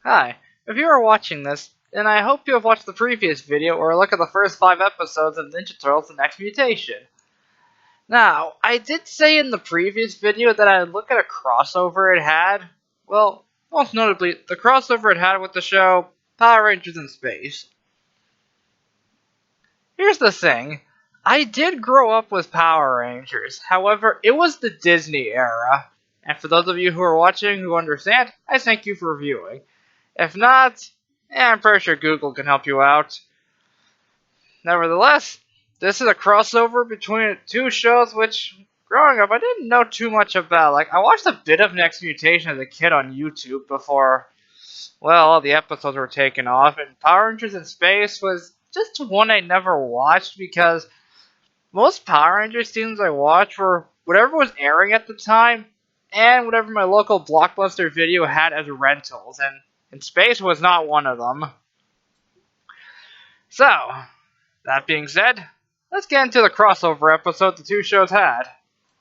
Hi, if you are watching this, then I hope you have watched the previous video or look at the first 5 episodes of Ninja Turtles: The Next Mutation. Now, I did say in the previous video that I'd look at a crossover it had. Well, most notably, the crossover it had with the show Power Rangers in Space. Here's the thing. I did grow up with Power Rangers, however, it was the Disney era. And for those of you who are watching who understand, I thank you for viewing. If not, I'm pretty sure Google can help you out. Nevertheless, this is a crossover between two shows which, growing up, I didn't know too much about. I watched a bit of Next Mutation as a kid on YouTube before, well, all the episodes were taken off, and Power Rangers in Space was just one I never watched because most Power Rangers seasons I watched were whatever was airing at the time and whatever my local Blockbuster video had as rentals, and Space was not one of them. So, that being said, let's get into the crossover episode the two shows had.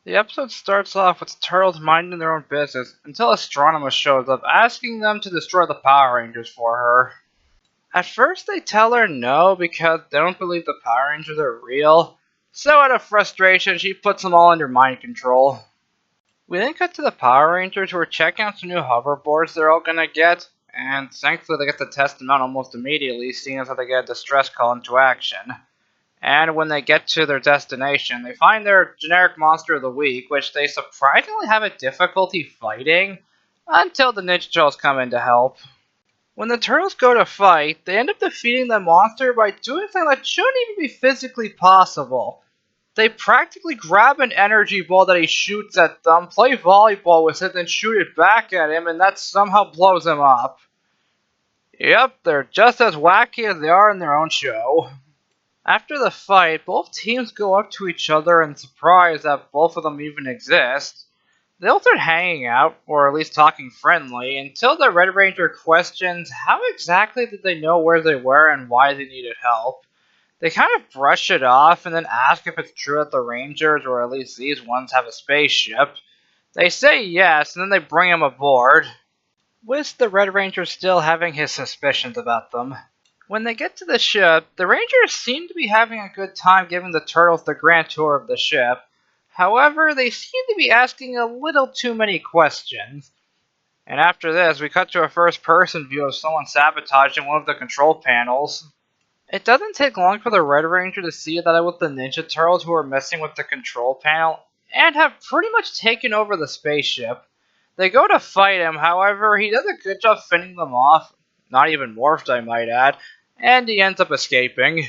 The episode starts off with the Turtles minding their own business until Astronema shows up asking them to destroy the Power Rangers for her. At first they tell her no because they don't believe the Power Rangers are real, so out of frustration she puts them all under mind control. We then cut to the Power Rangers who are checking out some new hoverboards they're all gonna get, and thankfully they get to test them out almost immediately, seeing as how they get a distress call into action. And when they get to their destination, they find their generic monster of the week, which they surprisingly have a difficulty fighting, until the Ninja Turtles come in to help. When the Turtles go to fight, they end up defeating the monster by doing something that shouldn't even be physically possible. They practically grab an energy ball that he shoots at them, play volleyball with it, then shoot it back at him, and that somehow blows him up. Yep, they're just as wacky as they are in their own show. After the fight, both teams go up to each other in surprise that both of them even exist. They all start hanging out, or at least talking friendly, until the Red Ranger questions how exactly did they know where they were and why they needed help. They kind of brush it off and then ask if it's true that the Rangers, or at least these ones, have a spaceship. They say yes, and then they bring him aboard, with the Red Ranger still having his suspicions about them. When they get to the ship, the Rangers seem to be having a good time giving the Turtles the grand tour of the ship. However, they seem to be asking a little too many questions. And after this, we cut to a first-person view of someone sabotaging one of the control panels. It doesn't take long for the Red Ranger to see that it was the Ninja Turtles who are messing with the control panel, and have pretty much taken over the spaceship. They go to fight him, however, he does a good job fending them off, not even morphed I might add, and he ends up escaping.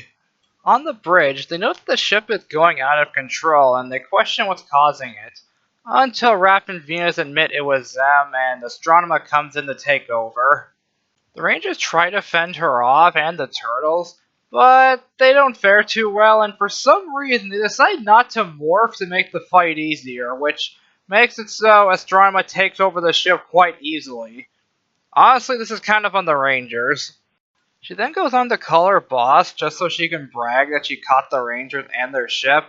On the bridge, they note that the ship is going out of control, and they question what's causing it, until Raph and Venus admit it was them, and Astronema comes in to take over. The Rangers try to fend her off, and the Turtles, but they don't fare too well, and for some reason they decide not to morph to make the fight easier, which makes it so Astronema takes over the ship quite easily. Honestly, this is kind of on the Rangers. She then goes on to call her boss just so she can brag that she caught the Rangers and their ship.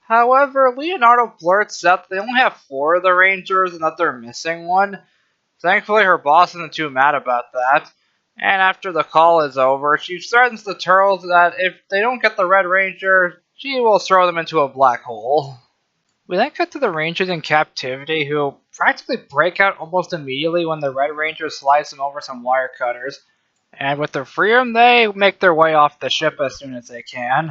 However, Leonardo blurts out that they only have 4 of the Rangers and that they're missing one. Thankfully, her boss isn't too mad about that. And after the call is over, she threatens the Turtles that if they don't get the Red Ranger, she will throw them into a black hole. We then cut to the Rangers in captivity, who practically break out almost immediately when the Red Ranger slides them over some wire cutters. And with their freedom, they make their way off the ship as soon as they can.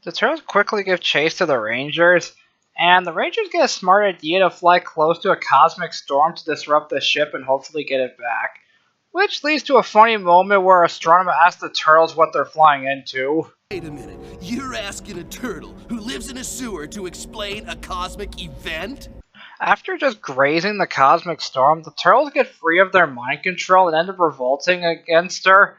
The Turtles quickly give chase to the Rangers, and the Rangers get a smart idea to fly close to a cosmic storm to disrupt the ship and hopefully get it back. Which leads to a funny moment where Astronema asks the Turtles what they're flying into. Wait a minute, you're asking a turtle who lives in a sewer to explain a cosmic event? After just grazing the cosmic storm, the Turtles get free of their mind control and end up revolting against her.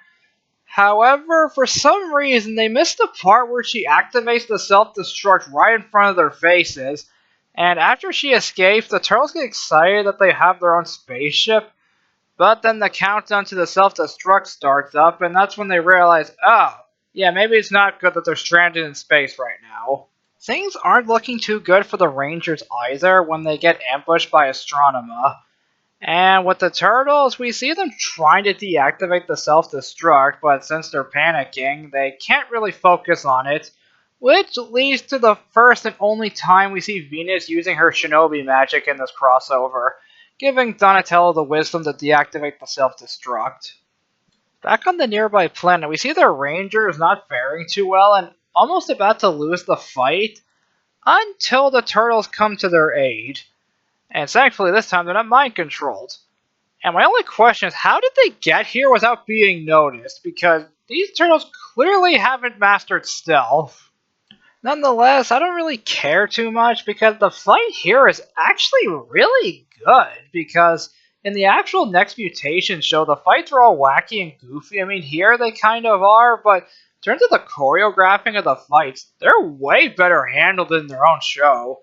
However, for some reason, they missed the part where she activates the self-destruct right in front of their faces, and after she escapes, the Turtles get excited that they have their own spaceship, but then the countdown to the self-destruct starts up, and that's when they realize, oh, yeah, maybe it's not good that they're stranded in space right now. Things aren't looking too good for the Rangers either when they get ambushed by Astronema. And with the turtles, we see them trying to deactivate the self-destruct, but since they're panicking, they can't really focus on it, which leads to the first and only time we see Venus using her shinobi magic in this crossover, giving Donatello the wisdom to deactivate the self-destruct. Back on the nearby planet, we see the Rangers not faring too well and almost about to lose the fight until the turtles come to their aid. And thankfully this time they're not mind controlled. And my only question is, how did they get here without being noticed? Because these turtles clearly haven't mastered stealth. Nonetheless, I don't really care too much because the fight here is actually really good. Because in the actual Next Mutation show, the fights are all wacky and goofy. I mean, here they kind of are, but in terms of the choreographing of the fights, they're way better handled in their own show.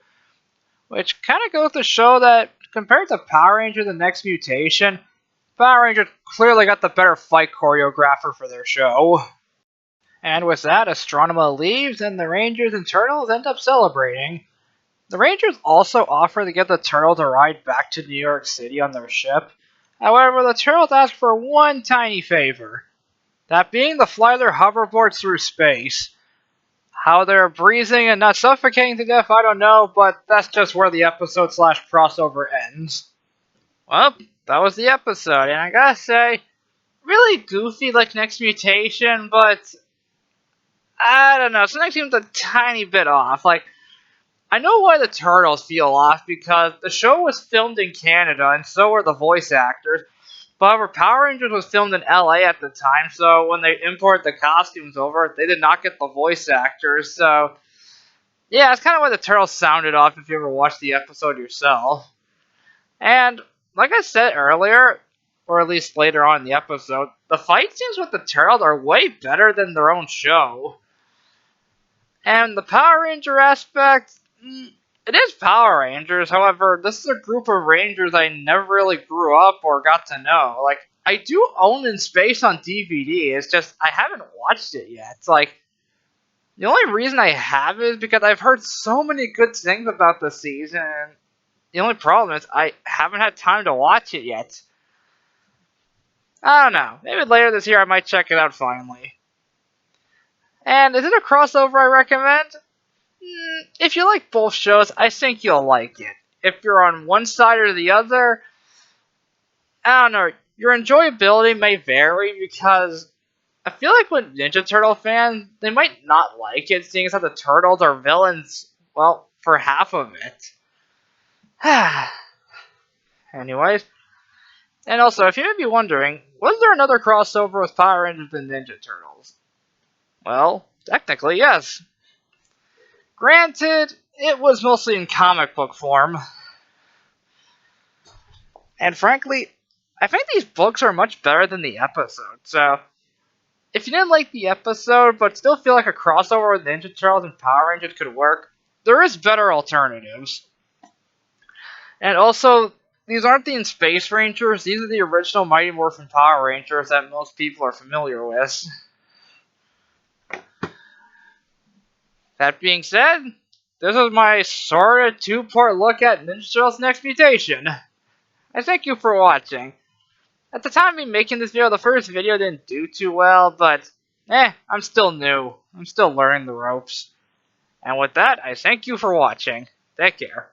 Which kind of goes to show that compared to Power Rangers The Next Mutation, Power Rangers clearly got the better fight choreographer for their show. And with that, Astronema leaves and the Rangers and Turtles end up celebrating. The Rangers also offer to get the Turtles a ride back to New York City on their ship. However, the Turtles ask for one tiny favor. That being to fly their hoverboards through space. How they're breathing and not suffocating to death, I don't know, but that's just where the episode / crossover ends. Well, that was the episode, and I gotta say, really goofy like Next Mutation, but I don't know, something seems a tiny bit off. Like, I know why the Turtles feel off, because the show was filmed in Canada, and so were the voice actors. However, Power Rangers was filmed in LA at the time, so when they imported the costumes over, they did not get the voice actors, so yeah, that's kind of why the Turtles sounded off if you ever watched the episode yourself. And, like I said earlier, or at least later on in the episode, the fight scenes with the Turtles are way better than their own show. And the Power Ranger aspect, it is Power Rangers, however, this is a group of Rangers I never really grew up or got to know. Like, I do own In Space on DVD, it's just, I haven't watched it yet. It's like, the only reason I have is because I've heard so many good things about the season, and the only problem is I haven't had time to watch it yet. I don't know, maybe later this year I might check it out finally. And is it a crossover I recommend? If you like both shows, I think you'll like it. If you're on one side or the other, I don't know, your enjoyability may vary because I feel like with Ninja Turtle fans, they might not like it, seeing as how the Turtles are villains, well, for half of it. Anyways, and also, if you may be wondering, was there another crossover with Power Rangers and Ninja Turtles? Well, technically, yes. Granted, it was mostly in comic book form. And frankly, I think these books are much better than the episode, so if you didn't like the episode but still feel like a crossover with Ninja Turtles and Power Rangers could work, there is better alternatives. And also, these aren't the In Space Rangers, these are the original Mighty Morphin Power Rangers that most people are familiar with. That being said, this is my sort of two-part look at Ninja Turtles Next Mutation. I thank you for watching. At the time of me making this video, the first video didn't do too well, but I'm still new. I'm still learning the ropes. And with that, I thank you for watching. Take care.